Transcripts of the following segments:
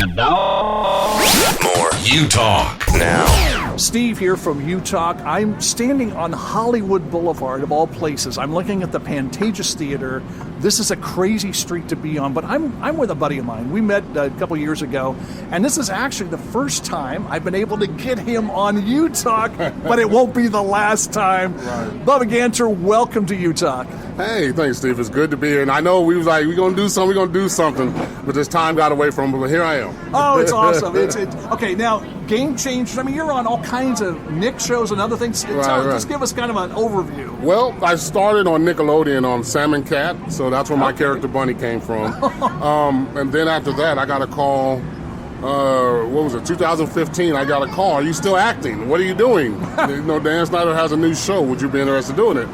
And now, more Utalk. Now, Steve here from Utalk. I'm standing on Hollywood Boulevard, of all places. I'm looking at the Pantages Theater. This is a crazy street to be on, but I'm with a buddy of mine. We met a couple years ago, and this is actually the first time I've been able to get him on Utalk, but it won't be the last time. Right. Bubba Ganter, welcome to Utalk. Hey, thanks, Steve. It's good to be here. And I know we was like, we're going to do something, but this time got away from me, but here I am. Oh, it's awesome. It's okay, now, Game Changers, I mean, you're on all kinds of Nick shows and other things. Just give us kind of an overview. Well, I started on Nickelodeon on Sam and Cat, so that's where my character Bunny came from. And then after that, I got a call. What was it, 2015, I got a call. Are you still acting? What are you doing? Dan Snyder has a new show. Would you be interested in doing it?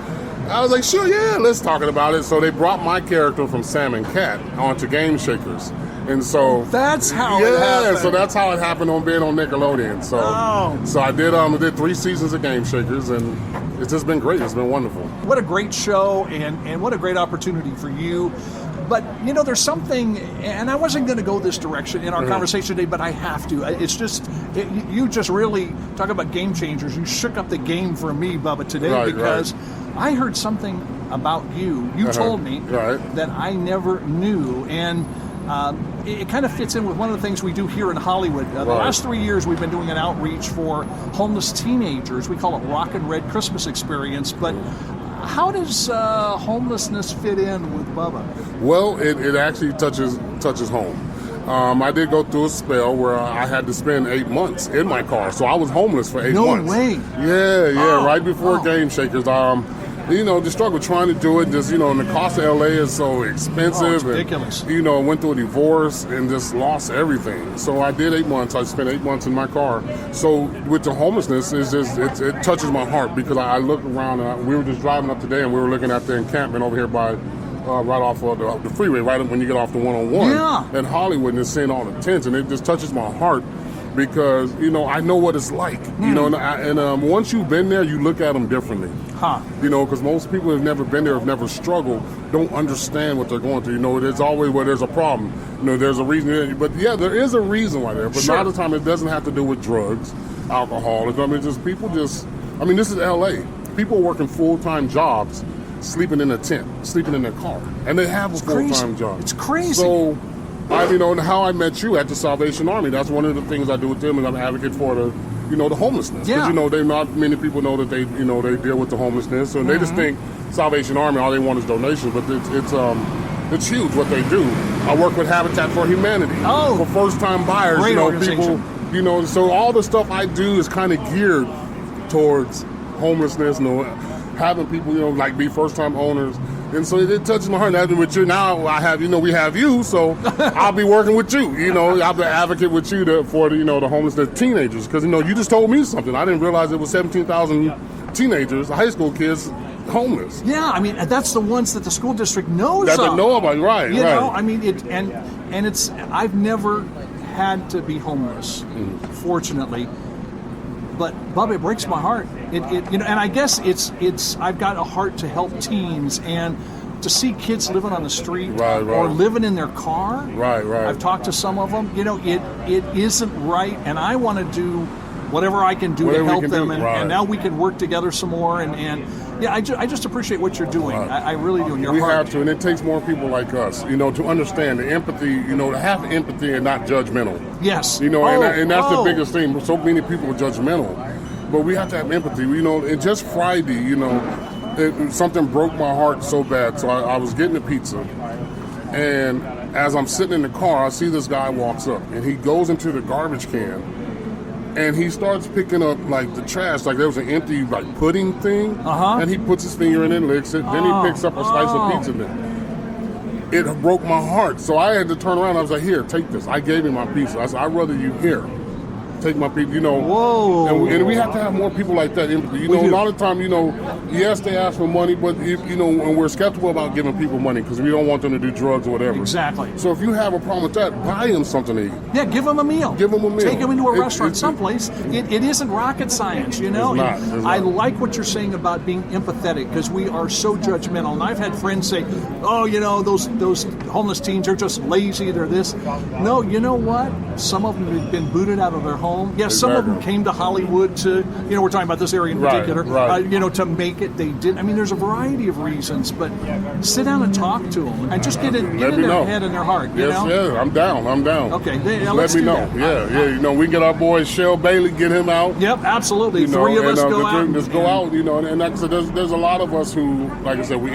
I was like, sure, yeah, let's talk about it. So they brought my character from Sam and Cat onto Game Shakers. And so that's how it happened. So that's how it happened on being on Nickelodeon. So I did 3 seasons of Game Shakers, and it's just been great. It's been wonderful. What a great show, and what a great opportunity for you. But, there's something, and I wasn't going to go this direction in our conversation today, but I have to. It's just, you just really, talk about game changers, you shook up the game for me, Bubba, today, because I heard something about you. You told me that I never knew, and it kind of fits in with one of the things we do here in Hollywood. The last 3 years, we've been doing an outreach for homeless teenagers. We call it Rock and Red Christmas Experience, but how does homelessness fit in with Bubba? Well, it actually touches home. I did go through a spell where I had to spend 8 months in my car, so I was homeless for 8 months. No way. Yeah, right before Game Shakers. The struggle trying to do it, just, and the cost of LA is so expensive. Oh, it's ridiculous. And, went through a divorce and just lost everything. So I did 8 months. I spent 8 months in my car. So with the homelessness, it touches my heart, because I look around, and we were just driving up today, and we were looking at the encampment over here by right off of the freeway, right when you get off the 101 in Hollywood, and seeing all the tents, and it just touches my heart. Because, I know what it's like, and once you've been there, you look at them differently. Because most people who have never been there, have never struggled, don't understand what they're going through. There's always where there's a problem. There's a reason. But yeah, there is a reason why there. But a lot of the time, it doesn't have to do with drugs, alcohol. This is LA. People working full-time jobs, sleeping in a tent, sleeping in their car, and they have a full-time job. It's crazy. So, how I met you at the Salvation Army, that's one of the things I do with them, and I'm an advocate for the homelessness. Because, they not many people know that they deal with the homelessness, so they just think Salvation Army, all they want is donations, but it's huge what they do. I work with Habitat for Humanity for first-time buyers. Great organization. People, so all the stuff I do is kind of geared towards homelessness, having people, be first-time owners. And so it touches my heart. And with you now, we have you, so I'll be working with you. I'll be an advocate with you for the homeless teenagers. Because, you just told me something. I didn't realize it was 17,000 teenagers, high school kids, homeless. Yeah, that's the ones that the school district knows that they know about, right? It's I've never had to be homeless, fortunately. But Bubba, it breaks my heart. And I guess it's I've got a heart to help teens, and to see kids living on the street or living in their car. Right. I've talked to some of them. It isn't right, and I want to do whatever I can do to help them. And now we can work together some more. I just appreciate what you're doing. I really do. We have to, and it takes more people like us, to understand the empathy, to have empathy and not judgmental. Yes. And that's the biggest thing. So many people are judgmental, but we have to have empathy. And just Friday, something broke my heart so bad. So I was getting a pizza, and as I'm sitting in the car, I see this guy walks up, and he goes into the garbage can, and he starts picking up the trash, there was an empty pudding thing, and he puts his finger in it and licks it. Then he picks up a slice of pizza. It broke my heart, so I had to turn around. I was like, "Here, take this." I gave him my pizza. I said, "I'd rather you here. Take my pizza." Whoa! And we have to have more people like that. A lot of time, yes, they ask for money, but and we're skeptical about giving people money because we don't want them to do drugs or whatever. Exactly. So if you have a problem with that, buy them something to eat. Yeah, give them a meal. Take them into a restaurant someplace. It isn't rocket science, It's not. I like what you're saying about being empathetic, because we are so judgmental. And I've had friends say, "Oh, those homeless teens are just lazy. They're this." No, you know what? Some of them have been booted out of their home. Yes, some of them Exactly. came to Hollywood to, we're talking about this area in Right, particular, right. to make it. They did. I mean, there's a variety of reasons, but sit down and talk to them and just get in Let me their know. head and their heart. You Yes, know? yeah, I'm down. Okay, Just let's let me do know. that. Yeah. We get our boy Shell Bailey, get him out. Yep, absolutely. Three Three of us go out. Just go out, and like I said, there's a lot of us who, like I said, we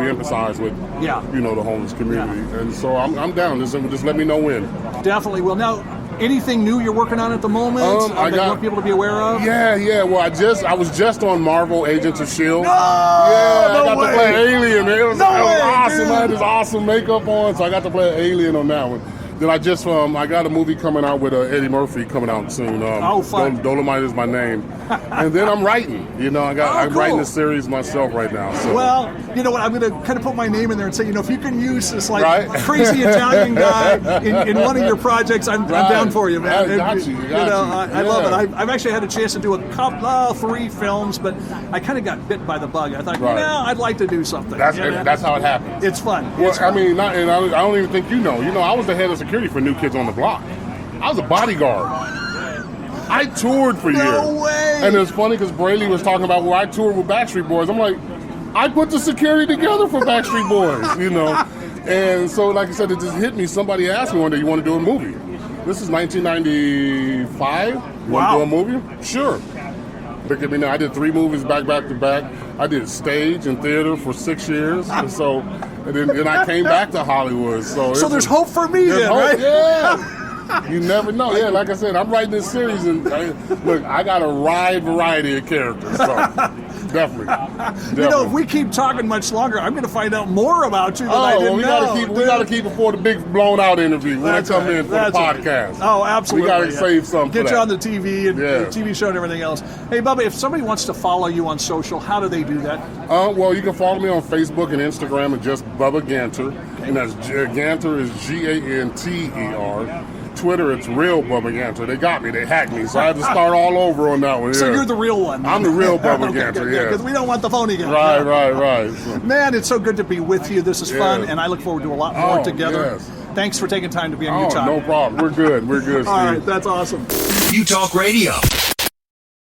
emphasize with, the homeless community, and so I'm down. Just let me know when. Definitely will. Now, anything new you're working on at the moment that you want people to be aware of? Yeah. Well, I was just on Marvel Agents of S.H.I.E.L.D. No, I got way. to play Alien. It was way, awesome. dude. I had this awesome makeup on, so I got to play Alien on that one. Then I just I got a movie coming out with Eddie Murphy coming out soon. Fun. Dolomite is my name, and then I'm writing. I'm cool. writing a series myself right now. So. Well, you know what? I'm going to kind of put my name in there and say, if you can use this Right. crazy Italian guy in one of your projects, I'm down for you, man. I got you. I love it. I've actually had a chance to do a couple, 3 films, but I kind of got bit by the bug. I thought, I'd like to do something. That's how it happens. It's fun. Well, It's fun. I don't even think you know. I was the head of security for New Kids on the Block. I was a bodyguard. I toured for years. No way. And it's funny because Braley was talking about where I toured with Backstreet Boys. I'm like, I put the security together for Backstreet Boys, And so, like I said, it just hit me. Somebody asked me one day, you want to do a movie? This is 1995. You want to do a movie? Sure. Look at me now. I did 3 movies back to back. I did stage and theater for 6 years. And then I came back to Hollywood. So there's hope for me then, hope, right? Yeah. You never know. Yeah, like I said, I'm writing this series, and I got a wide variety of characters. So definitely. If we keep talking much longer, I'm going to find out more about you than I didn't know. We got to keep it for the big blown out interview when That's I come right. in for the podcast. Right. Oh, absolutely. We got to save something. Get for you that. on the TV and the TV show and everything else. Hey, Bubba, if somebody wants to follow you on social, how do they do that? Well, you can follow me on Facebook and Instagram at just Bubba Ganter, and that's Ganter is Ganter. Twitter, it's real Bubba Ganter. They got me. They hacked me, so I had to start all over on that one. So yeah. you're the real one. I'm the real Bubba Ganter, yeah. Because we don't want the phony guy. Right. So, man, it's so good to be with you. This is fun, Yes. and I look forward to a lot more together. Yes. Thanks for taking time to be on Utalk. No problem. We're good, All Steve. right, that's awesome. Utalk Radio.